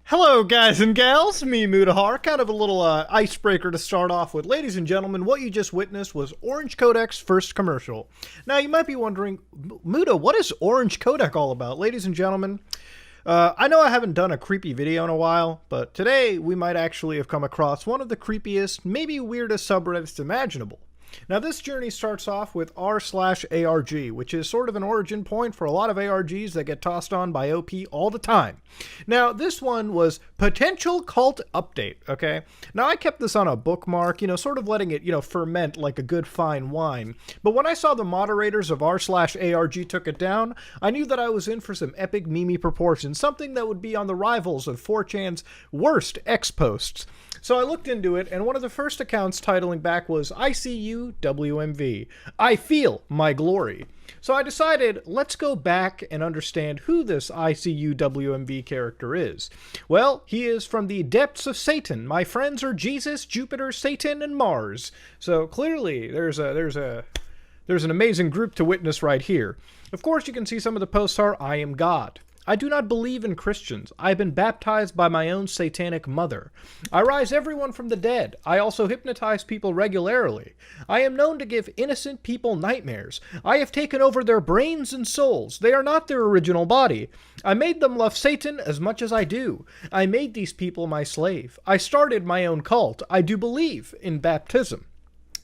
Hello guys and gals, me Mutahar, kind of a little icebreaker to start off with. Ladies and gentlemen, what you just witnessed was Orange Codec's first commercial. Now you might be wondering, Muta, what is Orange Codec all about? Ladies and gentlemen, I know I haven't done a creepy video in a while, but today we might actually have come across one of the creepiest, maybe weirdest subreddits imaginable. Now this journey starts off with r/ARG, which is sort of an origin point for a lot of ARGs that get tossed on by OP all the time. Now this one was potential cult update, okay? Now I kept this on a bookmark, sort of letting it, ferment like a good fine wine. But when I saw the moderators of r/ARG took it down, I knew that I was in for some epic meme proportions, something that would be on the rivals of 4chan's worst X-posts. So I looked into it, and one of the first accounts titling back was ICU WMV. I feel my glory. So I decided, let's go back and understand who this ICU WMV character is. Well, he is from the depths of Satan. My friends are Jesus, Jupiter, Satan, and Mars. So clearly, there's an amazing group to witness right here. Of course, you can see some of the posts are, I am God. I do not believe in Christians. I have been baptized by my own satanic mother. I rise everyone from the dead. I also hypnotize people regularly. I am known to give innocent people nightmares. I have taken over their brains and souls. They are not their original body. I made them love Satan as much as I do. I made these people my slave. I started my own cult. I do believe in baptism.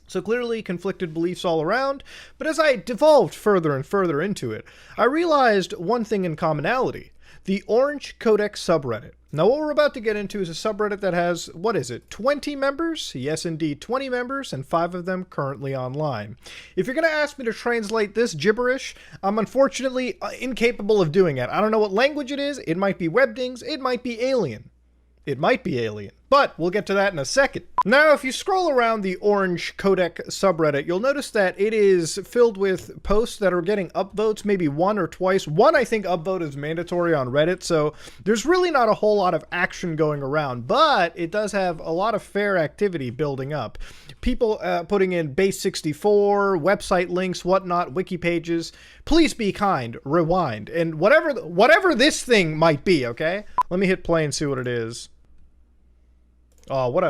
So clearly conflicted beliefs all around, but as I devolved further and further into it, I realized one thing in commonality: the Orange Codec subreddit. Now what we're about to get into is a subreddit that has, 20 members? Yes indeed, 20 members, and 5 of them currently online. If you're going to ask me to translate this gibberish, I'm unfortunately incapable of doing it. I don't know what language it is. It might be Webdings, it might be alien. It might be alien, but we'll get to that in a second. Now, if you scroll around the Orange Codec subreddit, you'll notice that it is filled with posts that are getting upvotes, maybe one or twice. One, I think upvote is mandatory on Reddit, so there's really not a whole lot of action going around, but it does have a lot of fair activity building up. People putting in base 64, website links, whatnot, wiki pages. Please be kind, rewind, and whatever this thing might be, okay? Let me hit play and see what it is. Oh, what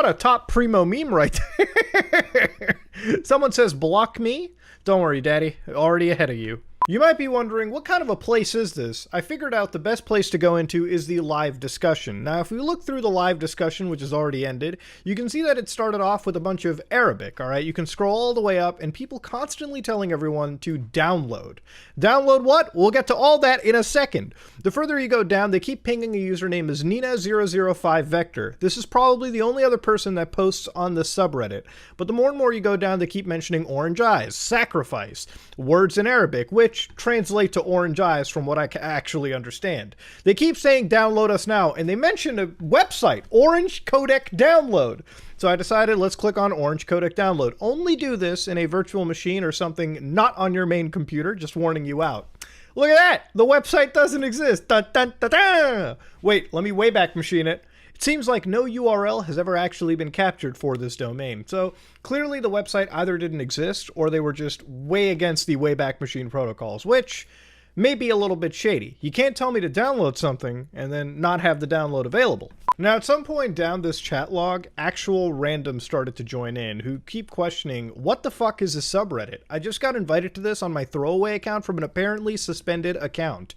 a top primo meme right there. Someone says, block me? Don't worry, daddy. Already ahead of you. You might be wondering, what kind of a place is this? I figured out the best place to go into is the live discussion. Now, if we look through the live discussion, which has already ended, you can see that it started off with a bunch of Arabic, alright? You can scroll all the way up, and people constantly telling everyone to download. Download what? We'll get to all that in a second. The further you go down, they keep pinging a username as Nina005Vector. This is probably the only other person that posts on the subreddit. But the more and more you go down, they keep mentioning orange eyes, sacrifice, words in Arabic, which translate to orange eyes from what I actually understand. They keep saying download us now, and they mention a website, Orange Codec Download. So I decided, let's click on Orange Codec Download. Only do this in a virtual machine or something not on your main computer, just warning you out. Look at that! The website doesn't exist! Dun, dun, dun, dun. Wait, let me Wayback Machine it. It seems like no URL has ever actually been captured for this domain, so clearly the website either didn't exist or they were just way against the Wayback Machine protocols, which may be a little bit shady. You can't tell me to download something and then not have the download available. Now, at some point down this chat log, actual randoms started to join in who keep questioning, what the fuck is a subreddit? I just got invited to this on my throwaway account from an apparently suspended account.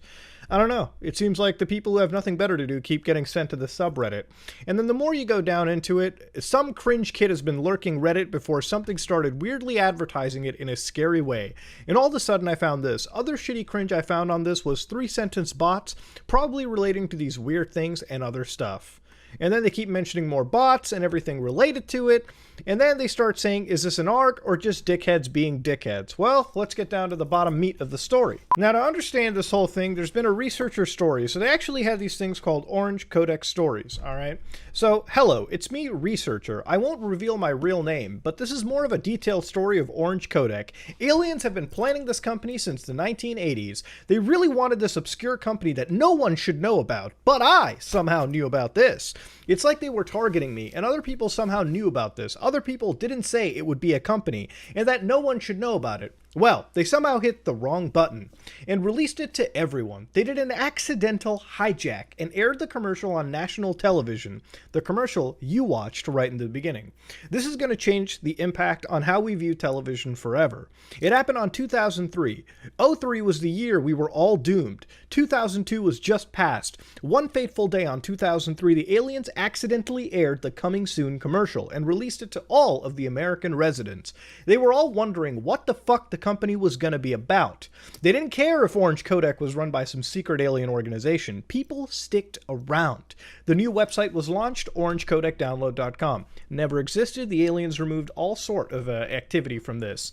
I don't know. It seems like the people who have nothing better to do keep getting sent to the subreddit. And then the more you go down into it, some cringe kid has been lurking Reddit before something started weirdly advertising it in a scary way. And all of a sudden I found this. Other shitty cringe I found on this was 3-sentence bots, probably relating to these weird things and other stuff. And then they keep mentioning more bots and everything related to it. And then they start saying, is this an arc or just dickheads being dickheads? Well, let's get down to the bottom meat of the story. Now, to understand this whole thing, there's been a researcher story. So they actually have these things called Orange Codex stories, all right? So, hello, it's me, researcher. I won't reveal my real name, but this is more of a detailed story of Orange Codex. Aliens have been planning this company since the 1980s. They really wanted this obscure company that no one should know about, but I somehow knew about this. It's like they were targeting me, and other people somehow knew about this. Other people didn't say it would be a company, and that no one should know about it. Well, they somehow hit the wrong button and released it to everyone. They did an accidental hijack and aired the commercial on national television, the commercial you watched right in the beginning. This is going to change the impact on how we view television forever. It happened on 2003. 03 was the year we were all doomed. 2002 was just past. One fateful day on 2003, the aliens accidentally aired the Coming Soon commercial and released it to all of the American residents. They were all wondering what the fuck the company was going to be about. They didn't care if Orange Codex was run by some secret alien organization. People sticked around. The new website was launched, orangecodecdownload.com. Never existed. The aliens removed all sort of activity from this.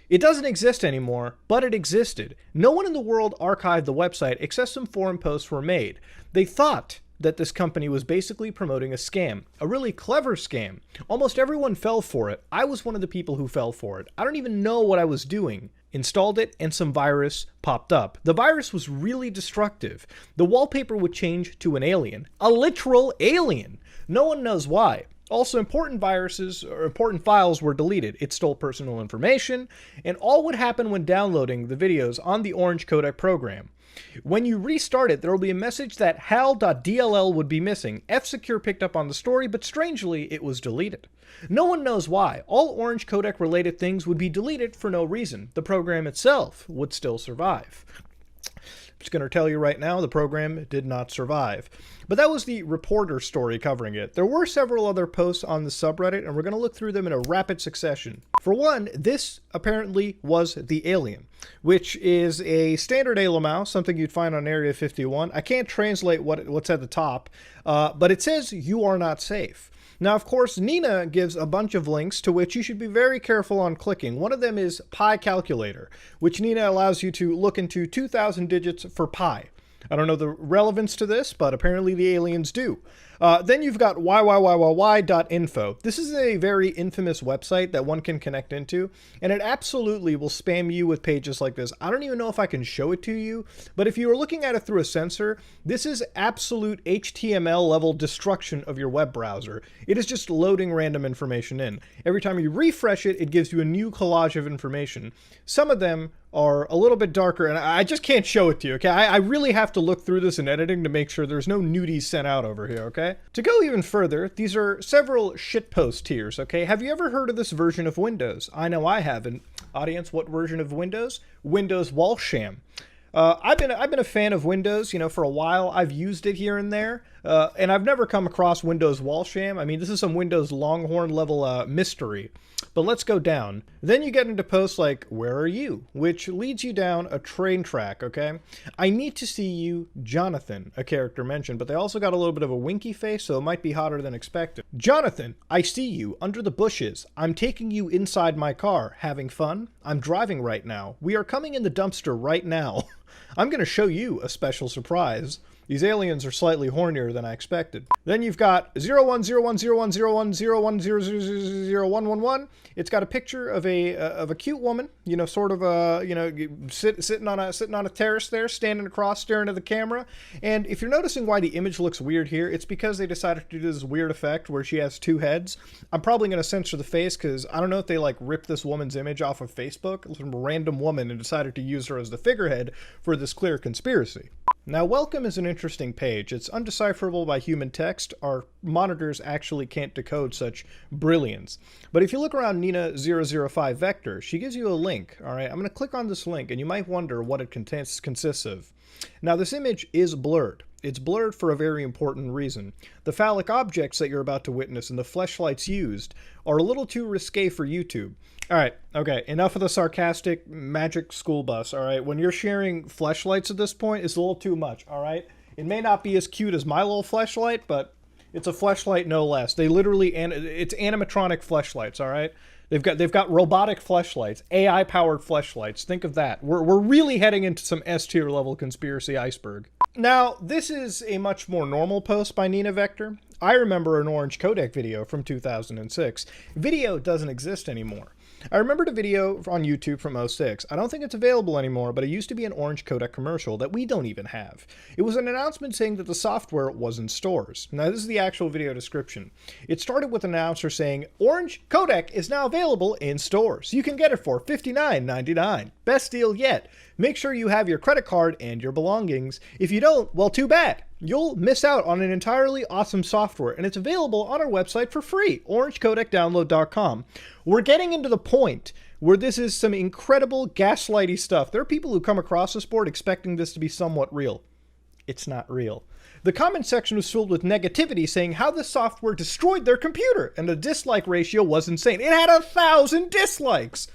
It doesn't exist anymore, but it existed. No one in the world archived the website except some forum posts were made. They thought that this company was basically promoting a scam, a really clever scam. Almost everyone fell for it. I was one of the people who fell for it. I don't even know what I was doing. Installed it and some virus popped up. The virus was really destructive. The wallpaper would change to an alien, a literal alien. No one knows why. Also, important viruses or important files were deleted. It stole personal information, and all would happen when downloading the videos on the Orange Codec program. When you restart it, there will be a message that hal.dll would be missing. F-Secure picked up on the story, but strangely, it was deleted. No one knows why. All Orange Codec related things would be deleted for no reason. The program itself would still survive. I'm just going to tell you right now, the program did not survive. But that was the reporter story covering it. There were several other posts on the subreddit, and we're going to look through them in a rapid succession. For one, this apparently was the alien, which is a standard ALO mouse, something you'd find on Area 51. I can't translate what's at the top, but it says, "You are not safe." Now, of course, Nina gives a bunch of links to which you should be very careful on clicking. One of them is Pi Calculator, which Nina allows you to look into 2,000 digits for pi. I don't know the relevance to this, but apparently the aliens do. Then you've got yyyyy.info. This is a very infamous website that one can connect into, and it absolutely will spam you with pages like this. I don't even know if I can show it to you, but if you are looking at it through a sensor, this is absolute HTML level destruction of your web browser. It is just loading random information in. Every time you refresh it, it gives you a new collage of information. Some of them are a little bit darker, and I just can't show it to you, okay? I really have to look through this in editing to make sure there's no nudies sent out over here, okay? To go even further, these are several shitpost tiers, okay? Have you ever heard of this version of Windows? I know I haven't. Audience, what version of Windows? Windows Walsham. I've been a fan of Windows, for a while. I've used it here and there, and I've never come across Windows Walsham. I mean, this is some Windows Longhorn level mystery. But let's go down. Then you get into posts like, "Where are you?" which leads you down a train track, okay? "I need to see you, Jonathan," a character mentioned, but they also got a little bit of a winky face, so it might be hotter than expected. "Jonathan, I see you, under the bushes. I'm taking you inside my car. Having fun? I'm driving right now. We are coming in the dumpster right now. I'm going to show you a special surprise." These aliens are slightly hornier than I expected. Then you've got 0101010100000111. It's got a picture of a cute woman, sort of sitting on a terrace there, standing across, staring at the camera. And if you're noticing why the image looks weird here, it's because they decided to do this weird effect where she has two heads. I'm probably going to censor the face because I don't know if they ripped this woman's image off of Facebook, some random woman, and decided to use her as the figurehead for this clear conspiracy. Now, welcome is an interesting page. It's undecipherable by human text. Our monitors actually can't decode such brilliance. But if you look around Nina005 Vector, she gives you a link, all right? I'm going to click on this link, and you might wonder what it consists of. Now, this image is blurred. It's blurred for a very important reason. The phallic objects that you're about to witness and the fleshlights used are a little too risque for YouTube. All right, okay, enough of the sarcastic magic school bus, all right? When you're sharing fleshlights at this point, it's a little too much, all right? It may not be as cute as my little fleshlight, but It's a fleshlight, no less. They literally, and it's animatronic fleshlights. All right, they've got robotic fleshlights, AI powered fleshlights. Think of that. We're really heading into some S tier level conspiracy iceberg. Now, this is a much more normal post by Nina Vector. I remember an Orange Codec video from 2006. Video doesn't exist anymore. I remembered a video on YouTube from '06. I don't think it's available anymore, but it used to be an Orange Codec commercial that we don't even have. It was an announcement saying that the software was in stores. Now, this is the actual video description. It started with an announcer saying, Orange Codec is now available in stores. You can get it for $59.99. Best deal yet. Make sure you have your credit card and your belongings. If you don't, well, too bad. You'll miss out on an entirely awesome software, and it's available on our website for free, orangecodecdownload.com. We're getting into the point where this is some incredible gaslighty stuff. There are people who come across this board expecting this to be somewhat real. It's not real. The comment section was filled with negativity saying how the software destroyed their computer, and the dislike ratio was insane. It had 1,000 dislikes.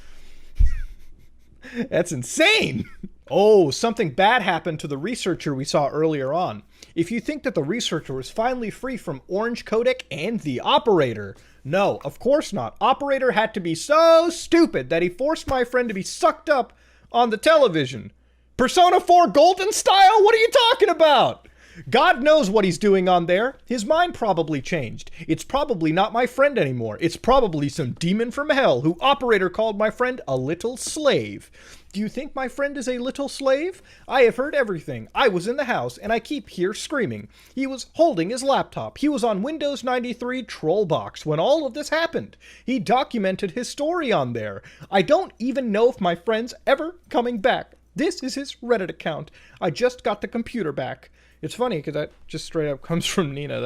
That's insane. Oh, something bad happened to the researcher we saw earlier on. If you think that the researcher was finally free from Orange Codec and the operator, no, of course not. Operator had to be so stupid that he forced my friend to be sucked up on the television. Persona 4 Golden style? What are you talking about? God knows what he's doing on there. His mind probably changed. It's probably not my friend anymore. It's probably some demon from hell who Operator called my friend a little slave. Do you think my friend is a little slave? I have heard everything. I was in the house and I keep here screaming. He was holding his laptop. He was on Windows 93 Trollbox when all of this happened. He documented his story on there. I don't even know if my friend's ever coming back. This is his Reddit account. I just got the computer back. It's funny because that just straight up comes from Nina.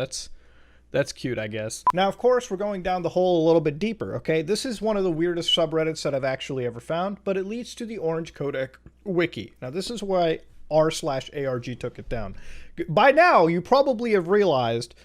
That's cute, I guess. Now, of course, we're going down the hole a little bit deeper, okay? This is one of the weirdest subreddits that I've actually ever found, but it leads to the Orange Codec wiki. Now, this is why r/ARG took it down. By now, you probably have realized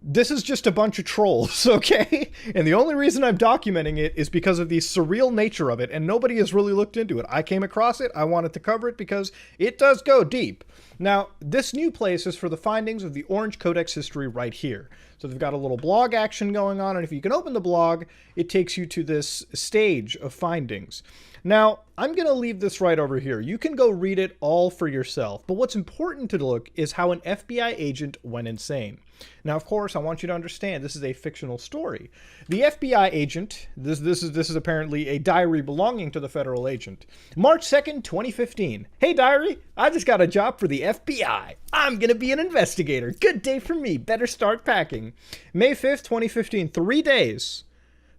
this is just a bunch of trolls, okay? And the only reason I'm documenting it is because of the surreal nature of it, and nobody has really looked into it. I came across it, I wanted to cover it because it does go deep. Now, this new place is for the findings of the Orange Codec's history right here. So they've got a little blog action going on, and if you can open the blog, it takes you to this stage of findings. Now, I'm going to leave this right over here. You can go read it all for yourself, but what's important to look is how an FBI agent went insane. Now, of course, I want you to understand this is a fictional story. The FBI agent, this is apparently a diary belonging to the federal agent. March 2nd, 2015. Hey, diary, I just got a job for the FBI. I'm going to be an investigator. Good day for me. Better start packing. May 5th, 2015. 3 days.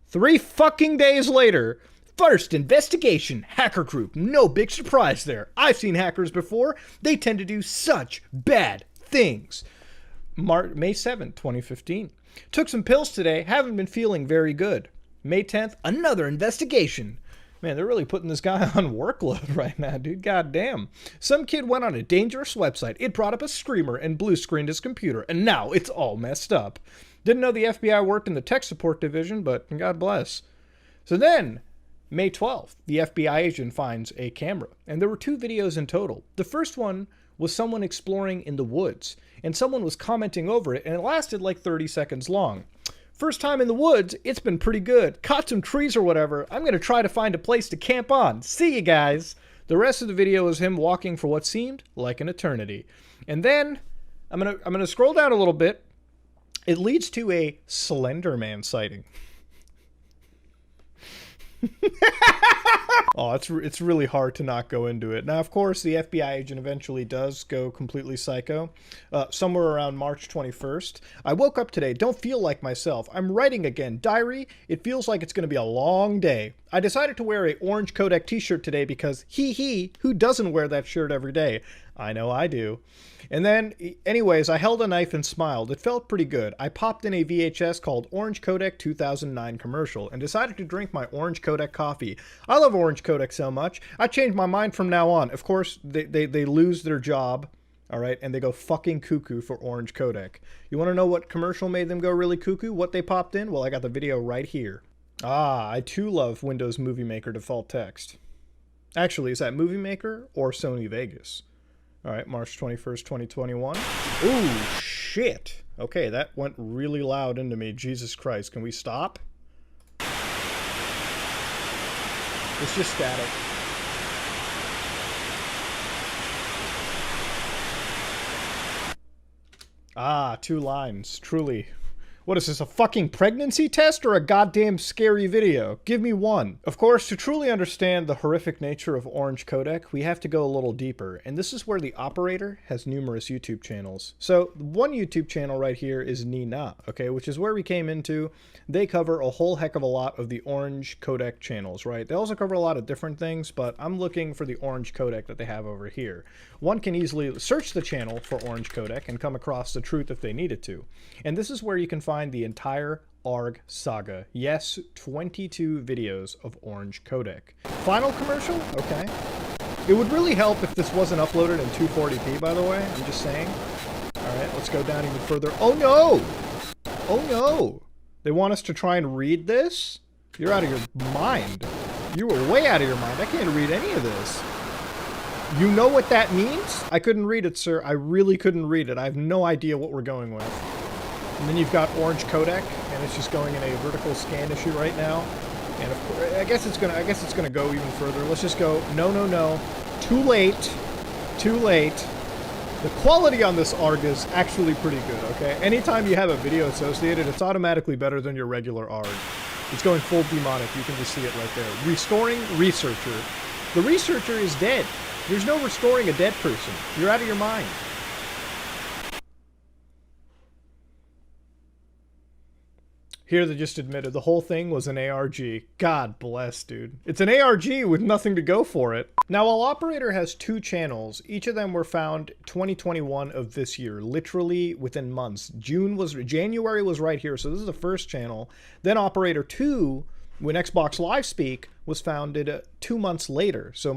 3 fucking days later. First investigation, hacker group. No big surprise there. I've seen hackers before. They tend to do such bad things. May 7th, 2015. Took some pills today. Haven't been feeling very good. May 10th, another investigation. Man, they're really putting this guy on workload right now, dude. God damn. Some kid went on a dangerous website. It brought up a screamer and blue screened his computer. And now it's all messed up. Didn't know the FBI worked in the tech support division, but God bless. So then, May 12th, the FBI agent finds a camera. And there were 2 videos in total. The first one was someone exploring in the woods, and someone was commenting over it, and it lasted like 30 seconds long. First time in the woods, it's been pretty good. Caught some trees or whatever. I'm going to try to find a place to camp on. See you guys. The rest of the video is him walking for what seemed like an eternity. And then I'm going to scroll down a little bit. It leads to a Slender Man sighting. Oh, it's really hard to not go into it. Now, of course, the FBI agent eventually does go completely psycho. Somewhere around March 21st. I woke up today, don't feel like myself. I'm writing again. Diary, it feels like it's going to be a long day. I decided to wear a Orange Codec t-shirt today because who doesn't wear that shirt every day? I know I do. And then, anyways, I held a knife and smiled. It felt pretty good. I popped in a VHS called Orange Codec 2009 commercial and decided to drink my Orange Codec coffee. I love Orange Codec so much. I changed my mind from now on. Of course, they lose their job, all right, and they go fucking cuckoo for Orange Codec. You want to know what commercial made them go really cuckoo? What they popped in? Well, I got the video right here. Ah, I too love Windows Movie Maker default text. Actually, is that Movie Maker or Sony Vegas? All right, March 21st, 2021. Ooh, shit. Okay, that went really loud into me. Jesus Christ. Can we stop? It's just static. Ah, 2 lines. Truly. What is this, a fucking pregnancy test or a goddamn scary video? Give me one. Of course, to truly understand the horrific nature of Orange Codec, we have to go a little deeper, and this is where the operator has numerous YouTube channels. So, one YouTube channel right here is Nina, okay, which is where we came into. They cover a whole heck of a lot of the Orange Codec channels, right? They also cover a lot of different things, but I'm looking for the Orange Codec that they have over here. One can easily search the channel for Orange Codec and come across the truth if they needed to. And this is where you can find the entire ARG saga. Yes, 22 videos of Orange Codec. Final commercial? Okay. It would really help if this wasn't uploaded in 240p, by the way. I'm just saying. Alright, let's go down even further. Oh no! Oh no! They want us to try and read this? You're out of your mind. You were way out of your mind. I can't read any of this. You know what that means? I couldn't read it, sir. I really couldn't read it. I have no idea what we're going with. And then you've got Orange Codec, and it's just going in a vertical scan issue right now. And of course, I guess it's gonna go even further. Let's just go. No, no, no. Too late. Too late. The quality on this ARG is actually pretty good. Okay. Anytime you have a video associated, it's automatically better than your regular ARG. It's going full demonic. You can just see it right there. Restoring researcher. The researcher is dead. There's no restoring a dead person. You're out of your mind. Here they just admitted the whole thing was an ARG. God bless, dude. It's an ARG with nothing to go for it. Now, while Operator has 2 channels, each of them were found 2021 of this year, literally within months. January was right here, so this is the first channel. Then Operator 2, when Xbox Live Speak, was founded 2 months later. So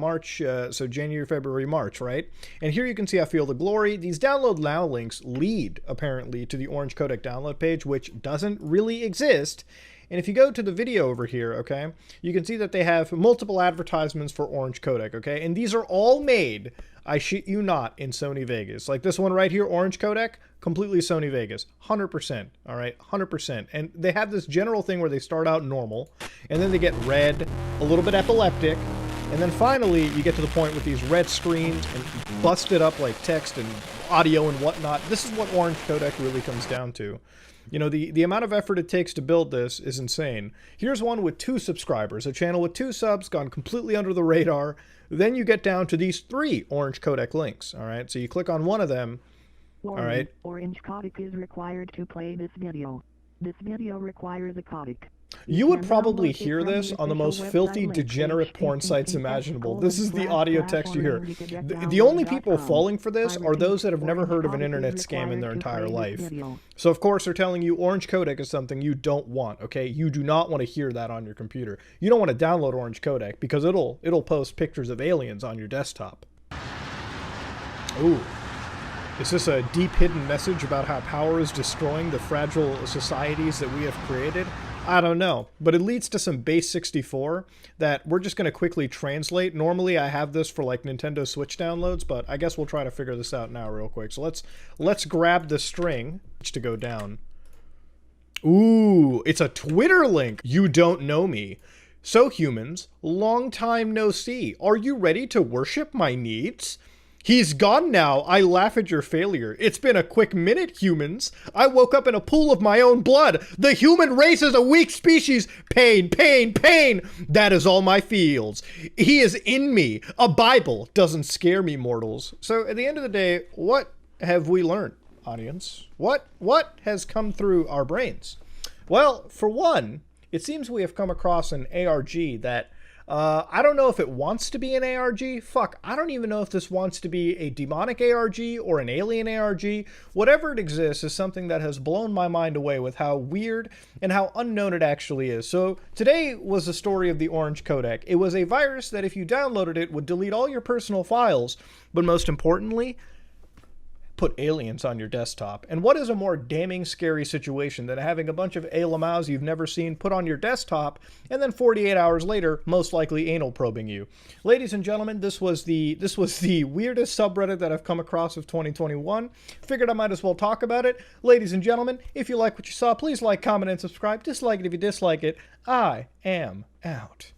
so January, February, March, right? And here you can see I Feel the Glory. These download now links lead, apparently, to the Orange Codec download page, which doesn't really exist. And if you go to the video over here, okay, you can see that they have multiple advertisements for Orange Codec, okay? And these are all made, I shit you not, in Sony Vegas. Like this one right here, Orange Codec, completely Sony Vegas. 100%, all right? 100%. And they have this general thing where they start out normal, and then they get red, a little bit epileptic, and then finally you get to the point with these red screens and busted up like text and audio and whatnot. This is what Orange Codec really comes down to. You know, the amount of effort it takes to build this is insane. Here's one with 2 subscribers, a channel with 2 subs, gone completely under the radar. Then you get down to these 3 Orange Codec links, all right? So you click on one of them, all right? Orange Codec is required to play this video. This video requires a codec. You would probably hear this on the most filthy, degenerate porn sites imaginable. This is the audio text you hear. The only people falling for this are those that have never heard of an internet scam in their entire life. So, of course, they're telling you Orange Codec is something you don't want, okay? You do not want to hear that on your computer. You don't want to download Orange Codec because it'll post pictures of aliens on your desktop. Ooh. Is this a deep hidden message about how power is destroying the fragile societies that we have created? I don't know, but it leads to some base 64 that we're just going to quickly translate. Normally I have this for like Nintendo Switch downloads, but I guess we'll try to figure this out now real quick. So let's grab the string to go down. Ooh, it's a Twitter link. You don't know me. So humans, long time no see. Are you ready to worship my needs? He's gone now. I laugh at your failure. It's been a quick minute, humans. I woke up in a pool of my own blood. The human race is a weak species. Pain, pain, pain. That is all my feels. He is in me. A Bible doesn't scare me, mortals. So at the end of the day, what have we learned, audience? What has come through our brains? Well, for one, it seems we have come across an ARG that I don't know if it wants to be an ARG. Fuck, I don't even know if this wants to be a demonic ARG or an alien ARG. Whatever it exists is something that has blown my mind away with how weird and how unknown it actually is. So today was the story of the Orange Codec. It was a virus that if you downloaded it would delete all your personal files, but most importantly, put aliens on your desktop. And what is a more damning scary situation than having a bunch of ALMAs you've never seen put on your desktop and then 48 hours later most likely anal probing you? Ladies and gentlemen, this was the weirdest subreddit that I've come across of 2021. Figured I might as well talk about it. Ladies and gentlemen, if you like what you saw, please like, comment, and subscribe. Dislike it if you dislike it. I am out.